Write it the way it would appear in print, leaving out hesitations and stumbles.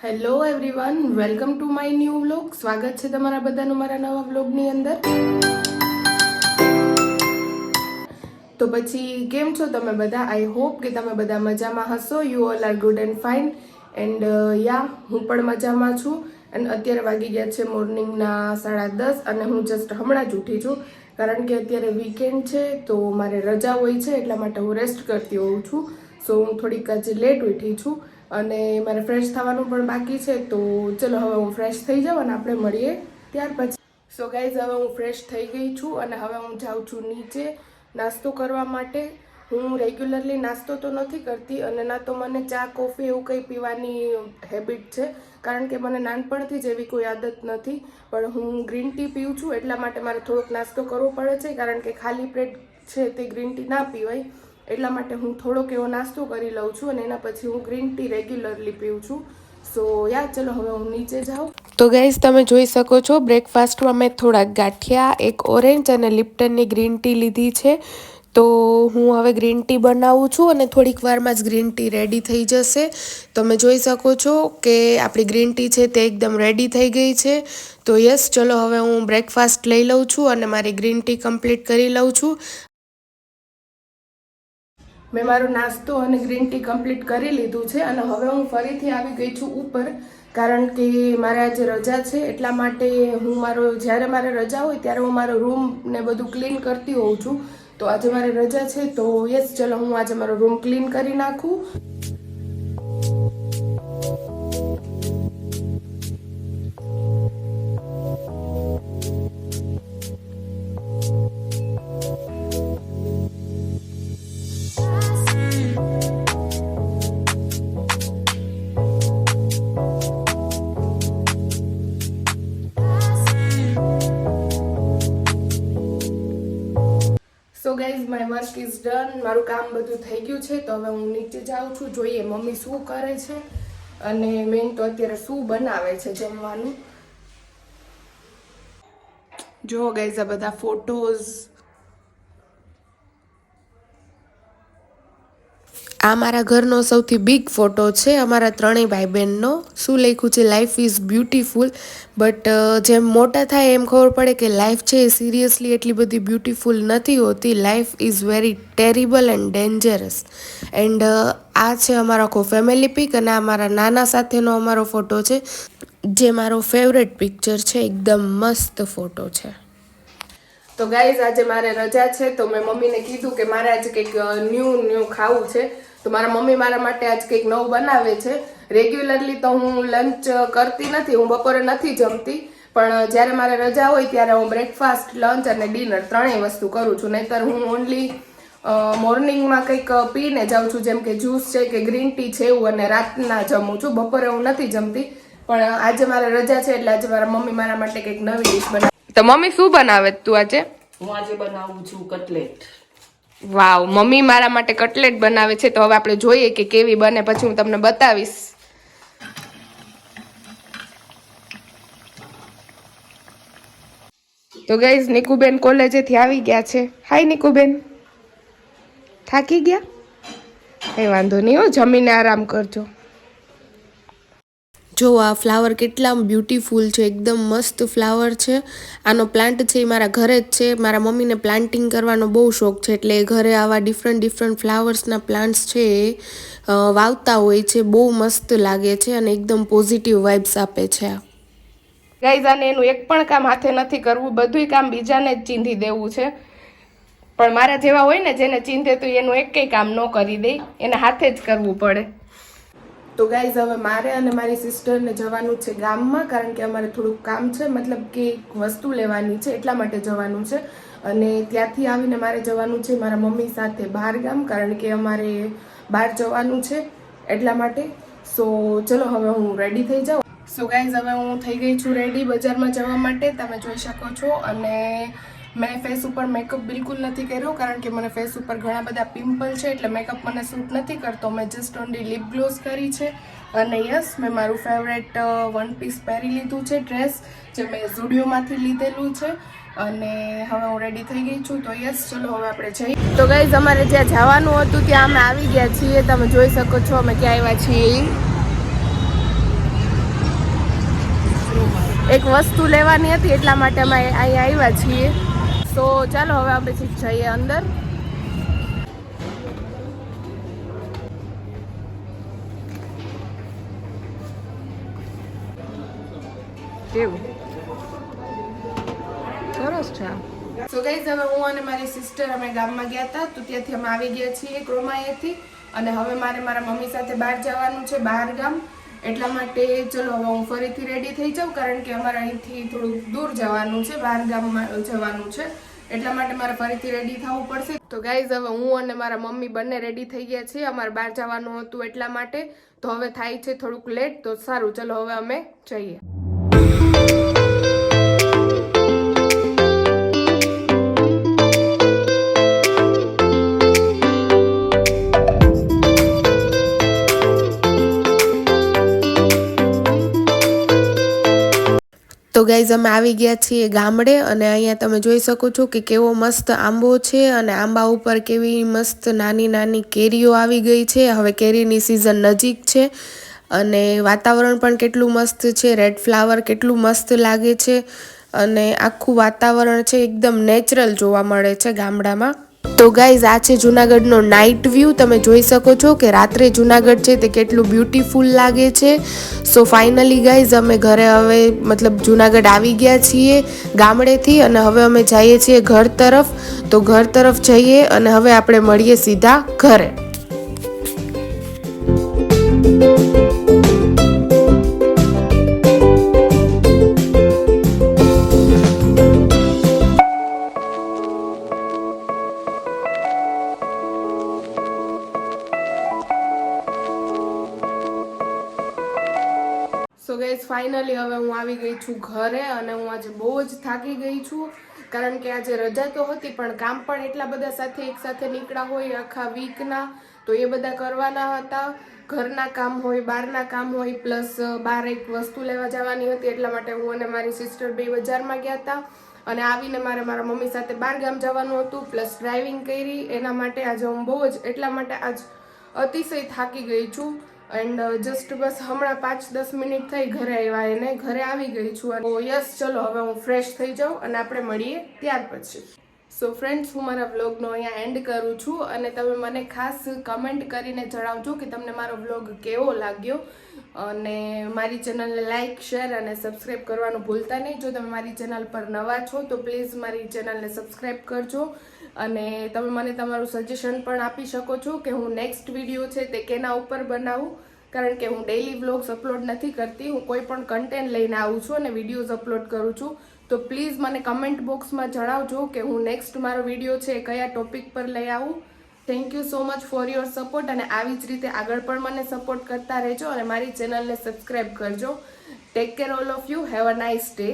Hello everyone, welcome to my new vlog. સ્વાગત છે તમારા બધાનું મારા નવા વ્લોગની અંદર. તો પછી કેમ છો તમે બધા? આઈ હોપ કે તમે બધા મજામાં હશો. You all are good and fine. And yeah, હું પણ મજામાં છું. અને અત્યારે વાગી ગયા છે મોર્નિંગના 10:30 અને હું જસ્ટ હમણાં જ ઉઠી છું, કારણ કે અત્યારે વીકેન્ડ છે તો મારે રજા હોય છે, એટલા માટે હું રેસ્ટ કરતી હોઉં છું. સો હું થોડીક આજે લેટ ઉઠી છું અને મારે ફ્રેશ થવાનું પણ બાકી છે. તો ચલો હવે હું ફ્રેશ થઈ જાઉં અને આપણે મળીએ ત્યાર પછી. સો ગાઈઝ, હવે હું ફ્રેશ થઈ ગઈ છું અને હવે હું જાઉં છું નીચે નાસ્તો કરવા માટે. હું રેગ્યુલરલી નાસ્તો તો નથી કરતી અને ના તો મને ચા કોફી એવું કંઈ પીવાની હેબિટ છે, કારણ કે મને નાનપણથી જ એવી કોઈ આદત નથી. પણ હું ગ્રીન ટી પીઉં છું, એટલા માટે મારે થોડોક નાસ્તો કરવો પડે છે, કારણ કે ખાલી પેટ છે તે ગ્રીન ટી ના પીવાય. એટલા માટે હું થોડોક એવો નાસ્તો કરી લઉં છું અને એના પછી હું ગ્રીન ટી રેગ્યુલરલી પીઉં છું. સો યા, ચલો હવે હું નીચે જાઉં. તો ગાઈઝ, તમે જોઈ શકો છો બ્રેકફાસ્ટમાં મેં થોડાક ગાંઠિયા, એક ઓરેન્જ અને લિપ્ટનની ગ્રીન ટી લીધી છે. તો હું હવે ગ્રીન ટી બનાવું છું અને થોડીક વારમાં જ ગ્રીન ટી રેડી થઈ જશે. તમે જોઈ શકો છો કે આપણી ગ્રીન ટી છે તે એકદમ રેડી થઈ ગઈ છે. તો યસ, ચલો હવે હું બ્રેકફાસ્ટ લઈ લઉં છું અને મારી ગ્રીન ટી કમ્પ્લીટ કરી લઉં છું. મેં મારો નાસ્તો અને ગ્રીન ટી કમ્પ્લીટ કરી લીધું છે અને હવે હું ફરીથી આવી ગઈ છું ઉપર, કારણ કે મારે આજે રજા છે. એટલા માટે જ્યારે મારે રજા હોય ત્યારે હું મારો રૂમ ને બધું ક્લીન કરતી હોઉં છું. તો આજે મારે રજા છે તો યસ, ચલો હું આજે મારો રૂમ ક્લીન કરી નાખું. So guys, my work is done. મારું કામ બધું થઈ ગયું છે. તો હવે હું નીચે જાઉં છું, જોઈએ મમ્મી શું કરે છે અને મેન તો અત્યારે શું બનાવે છે જમવાનું. જો ગાઈઝ, આ બધા ફોટોઝ, આ મારા ઘરનો સૌથી બિગ ફોટો છે, અમારા ત્રણેય ભાઈ બહેનનો. શું લખ્યું છે? Life is beautiful. બટ જેમ મોટા થાય એમ ખબર પડે કે લાઈફ છે એ સિરિયસલી એટલી બધી બ્યુટીફુલ નથી હોતી. Life is very terrible and dangerous. And આ છે અમારો આખો ફેમિલી પિક અને આ મારા નાના સાથેનો અમારો ફોટો છે, જે મારો ફેવરેટ પિક્ચર છે. એકદમ મસ્ત ફોટો છે. તો ગાઈઝ, આજે મારે રજા છે તો મેં મમ્મીને કીધું કે મારે આજે કંઈક ન્યૂ ખાવું છે. તો મારા મમ્મી મારા માટે આજ કંઈક નવું બનાવે છે. રેગ્યુલરલી તો હું લંચ કરતી નથી, હું બપોરે નથી જમતી, પણ જ્યારે મારે રજા હોય ત્યારે હું બ્રેકફાસ્ટ, લંચ અને ડિનર ત્રણેય વસ્તુ કરું છું. નહીંતર હું ઓનલી મોર્નિંગમાં કંઈક પીને જાઉં છું, જેમ કે જ્યુસ છે કે ગ્રીન ટી છે એવું, અને રાતના જમું છું. બપોરે હું નથી જમતી. પણ આજે મારે રજા છે એટલે આજે મારા મમ્મી મારા માટે કંઈક નવી ડિશ બનાવે. તો મમ્મી શું બનાવે તું આજે? હું આજે બનાવું છું કટલેટ. વાવ, મમ્મી મારા માટે કટલેટ બનાવે છે. તો હવે આપણે જોઈએ કે કેવી બને, પછી હું તમને બતાવીશ. તો ગાઈઝ, નિકુબેન કોલેજેથી આવી ગયા છે. હાય નિકુબેન, થાકી ગયા? કઈ વાંધો નહીં હો, જમીને આરામ કરજો. જો આ ફ્લાવર કેટલા બ્યુટીફુલ છે, એકદમ મસ્ત ફ્લાવર છે. આનો પ્લાન્ટ છે એ મારા ઘરે જ છે. મારા મમ્મીને પ્લાન્ટિંગ કરવાનો બહુ શોખ છે, એટલે ઘરે આવા ડિફરન્ટ ફ્લાવર્સના પ્લાન્ટ્સ છે એ વાવતા હોય છે. બહુ મસ્ત લાગે છે અને એકદમ પોઝિટિવ વાઇબ્સ આપે છે. ગાઈઝ, આને એનું એક પણ કામ હાથે નથી કરવું, બધુંય કામ બીજાને જ ચીંધી દેવું છે. પણ મારા જેવા હોય ને જેને ચીંધે તો એનું એક કંઈ કામ ન કરી દે, એને હાથે જ કરવું પડે. તો ગાઈઝ, હવે મારે અને મારી સિસ્ટરને જવાનું છે ગામમાં, કારણ કે અમારે થોડુંક કામ છે, મતલબ કે વસ્તુ લેવાની છે એટલા માટે જવાનું છે. અને ત્યાંથી આવીને મારે જવાનું છે મારા મમ્મી સાથે બહાર ગામ, કારણ કે અમારે બહાર જવાનું છે એટલા માટે. સો ચલો હવે હું રેડી થઈ જાઉં. સો ગાઈઝ, હવે હું થઈ ગઈ છું રેડી બજારમાં જવા માટે, તમે જોઈ શકો છો. અને મેં ફેસ ઉપર મેકઅપ બિલકુલ નથી કર્યો, કારણ કે મને ફેસ ઉપર ઘણા બધા પિમ્પલ છે, એટલે મેકઅપ મને સૂટ નથી કરતો. મેં જસ્ટ ઓનલી લિપ ગ્લોઝ કરી છે. અને યસ, મેં મારું ફેવરેટ વન પીસ પહેરી લીધું છે, ડ્રેસ જે મેં ઝુડિયોમાંથી લીધેલું છે. અને હવે હું રેડી થઈ ગઈ છું. તો યસ, ચલો હવે આપણે જઈએ. તો ગાઈઝ, અમારે જ્યાં જવાનું હતું ત્યાં અમે આવી ગયા છીએ. તમે જોઈ શકો છો અમે ક્યાં આવ્યા છીએ. એક વસ્તુ લેવાની હતી એટલા માટે અમે અહીંયા આવ્યા છીએ. તો ચાલો હવે આપણે જઈએ અંદર. કેવું સરસ છે. સો ગાઈઝ હવે હું અને મારી સિસ્ટર અમે ગામમાં ગયા હતા તો ત્યાંથી અમે આવી ગયા છીએ ક્રોમાએથી અને હવે મારે મારા મમ્મી સાથે બહાર જવાનું છે, બહાર ગામ. એટલા માટે ચલો હવે હું ફરીથી રેડી થઈ જાઉં કારણ કે અમારે અહીંથી થોડુંક દૂર જવાનું છે, બહાર ગામમાં જવાનું છે. એટલા માટે મારે ફરીથી રેડી થવું પડશે. તો ગાઈઝ હવે હું અને મારા મમ્મી બંને રેડી થઈ ગયા છીએ. અમારે બહાર જવાનું હતું એટલા માટે. તો હવે થાય છે થોડુંક લેટ. તો સારું ચલો હવે અમે જઈએ. તો ગાઈઝ અમે આવી ગયા છીએ ગામડે અને અહીંયા તમે જોઈ શકો છો કે કેવો મસ્ત આંબો છે અને આંબા ઉપર કેવી મસ્ત નાની નાની કેરીઓ આવી ગઈ છે. હવે કેરીની સિઝન નજીક છે અને વાતાવરણ પણ કેટલું મસ્ત છે. રેડ ફ્લાવર કેટલું મસ્ત લાગે છે અને આખું વાતાવરણ છે એકદમ નેચરલ જોવા મળે છે ગામડામાં. તો ગાઈઝ આ છે જુનાગઢનો નાઇટ વ્યૂ. તમે જોઈ શકો છો કે રાત્રે જુનાગઢ છે તે કેટલું બ્યુટીફુલ લાગે છે. સો ફાઇનલી ગાઈઝ અમે ઘરે હવે મતલબ જુનાગઢ આવી ગયા છીએ ગામડેથી અને હવે અમે જઈએ છીએ ઘર તરફ. તો ઘર તરફ જઈએ અને હવે આપણે મળીએ સીધા ઘરે. સો ગાઈઝ ફાઇનલી હવે હું આવી ગઈ છું ઘરે અને હું આજે બહુ જ થાકી ગઈ છું કારણ કે આજે રજા તો હતી પણ કામ પણ એટલા બધા સાથે એકસાથે નીકળ્યા હોય આખા વીકના. તો એ બધા કરવાના હતા. ઘરના કામ હોય, બહારના કામ હોય, પ્લસ બહાર એક વસ્તુ લેવા જવાની હતી એટલા માટે હું અને મારી સિસ્ટર બે બજારમાં ગયા હતા અને આવીને મારે મારા મમ્મી સાથે બહાર ગામ જવાનું હતું પ્લસ ડ્રાઇવિંગ કરી. એના માટે આજે હું બહુ જ એટલા માટે આજ અતિશય થાકી ગઈ છું. એન્ડ જસ્ટ બસ હમણાં 5-10 મિનિટ થઈ ઘરે આવ્યા એને ઘરે આવી ગઈ છું. તો યસ ચલો હવે હું ફ્રેશ થઈ જાઉં અને આપણે મળીએ ત્યાર પછી. સો ફ્રેન્ડ્સ હું મારા વ્લોગનો અહીંયા એન્ડ કરું છું અને તમે મને ખાસ કમેન્ટ કરીને જણાવજો કે તમને મારો વ્લોગ કેવો લાગ્યો અને મારી ચેનલને લાઇક, શેર અને સબસ્ક્રાઈબ કરવાનું ભૂલતા નહીં. જો તમે મારી ચેનલ પર નવા છો તો પ્લીઝ મારી ચેનલને સબસ્ક્રાઈબ કરજો અને તમે મને તમારું સજેશન પણ આપી શકો છો કે હું નેક્સ્ટ વિડીયો છે તે કેના ઉપર બનાવું કારણ કે હું ડેઈલી વ્લોગ્સ અપલોડ નથી કરતી. હું કોઈ પણ કન્ટેન્ટ લઈને આવું છું અને વિડીયોઝ અપલોડ કરું છું. તો પ્લીઝ મને કમેન્ટ બોક્સમાં જણાવજો કે હું નેક્સ્ટ મારો વિડીયો છે કયા ટોપિક પર લઈ આવું. Thank you so much for your support અને આવી જ રીતે આગળ પણ મને સપોર્ટ કરતા રહેજો અને મારી ચેનલને સબસ્ક્રાઈબ કરજો. Take care all of you. Have a nice day.